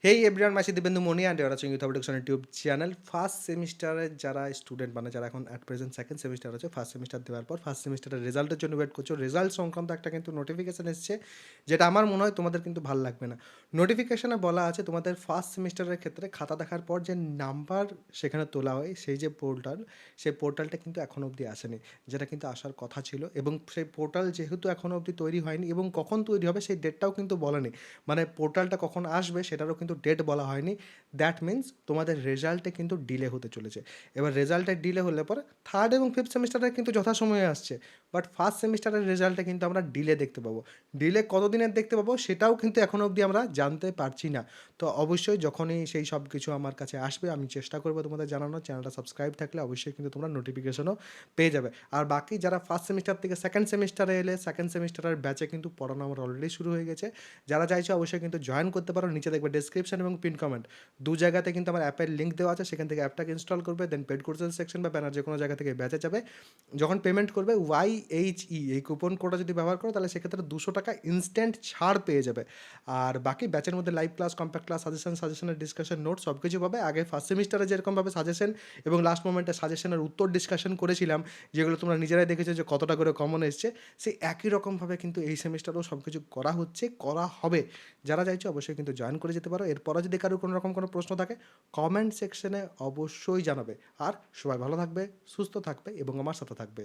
Hey everyone, my Dibendu Moni and you're watching youth optics YouTube channel. First সেমিস্টারের যারা student মানে যারা এখন অ্যাট প্রেজেন্ট সেকেন্ড সেমিস্টার আছে, ফার্স্ট সেমিস্টার দেওয়ার পর ফার্স্ট সেমিস্টারের রেজাল্টের জন্য ওয়েট করছো, রেজাল্ট সংক্রান্ত একটা কিন্তু নোটিফিকেশান এসছে, যেটা আমার মনে হয় তোমাদের কিন্তু ভালো লাগবে না। নোটিফিকেশানে বলা আছে তোমাদের ফার্স্ট সেমিস্টারের ক্ষেত্রে খাতা দেখার পর যে নাম্বার সেখানে তোলা হয়, সেই যে পোর্টাল, সেই পোর্টালটা কিন্তু এখনও অবধি আসেনি, যেটা কিন্তু আসার কথা ছিল। এবং সেই পোর্টাল যেহেতু এখনও অবধি তৈরি হয়নি এবং কখন তৈরি হবে সেই ডেটটাও কিন্তু বলেনি, মানে পোর্টালটা কখন আসবে সেটারও কিন্তু ডেট বলা হয়নি। দ্যাট মিন্স তোমাদের রেজাল্টে কিন্তু ডিলে হতে চলেছে। এবার রেজাল্টে ডিলে হলে পরে থার্ড এবং ফিফথ সেমিস্টারে কিন্তু যথাসময়ে আসছে, বাট ফার্স্ট সেমিস্টারের রেজাল্টে কিন্তু আমরা ডিলে দেখতে পাবো। ডিলে কতদিনের দেখতে পাবো সেটাও কিন্তু এখনও অবধি আমরা জানতে পারছি না। তো অবশ্যই যখনই সেই সব কিছু আমার কাছে আসবে আমি চেষ্টা করবো তোমাদের জানানোর। চ্যানেলটা সাবস্ক্রাইব থাকলে অবশ্যই কিন্তু তোমরা নোটিফিকেশনও পেয়ে যাবে। আর বাকি যারা ফার্স্ট সেমিস্টার থেকে সেকেন্ড সেমিস্টারে এলে, সেকেন্ড সেমিস্টারের ব্যাচে কিন্তু পড়ানো আমার অলরেডি শুরু হয়ে গেছে। যারা চাইছে অবশ্যই কিন্তু জয়েন করতে পারো। নিচে দেখবে ডেসক্রিপশন এবং পিন কমেন্ট, দু জায়গাতে কিন্তু আমার অ্যাপের লিঙ্ক দেওয়া আছে, সেখান থেকে অ্যাপটাকে ইনস্টল করবে, দেন পেড কোর্সের সেকশন বা ব্যানার যে কোনো জায়গা থেকে ব্যাচে যাবে। যখন পেমেন্ট করবে YHE এই কুপন কোডটা যদি ব্যবহার করো তাহলে সেক্ষেত্রে 200 টাকা ইনস্ট্যান্ট ছাড় পেয়ে যাবে। আর বাকি ব্যাচের মধ্যে লাইভ ক্লাস, কম্প্যাক্ট ক্লাস, সাজেশনের ডিসকাশন, নোট সব কিছু পাবে। আগে ফার্স্ট সেমিস্টারে যেরকমভাবে সাজেশন এবং লাস্ট মোমেন্টে সাজেশনের উত্তর ডিসকাশন করেছিলাম, যেগুলো তোমরা নিজেরাই দেখেছো যে কতটা করে কমন এসছে, সেই একই রকমভাবে কিন্তু এই সেমিস্টারেও সব কিছু করা হচ্ছে, করা হবে। যারা চাইছো অবশ্যই কিন্তু জয়েন করে যেতে পারো। এরপরে যদি কারোর কোনো রকম কোনো প্রশ্ন থাকে কমেন্ট সেকশনে অবশ্যই জানাবে। আর সবাই ভালো থাকবে, সুস্থ থাকবে এবং আমার সাথে থাকবে।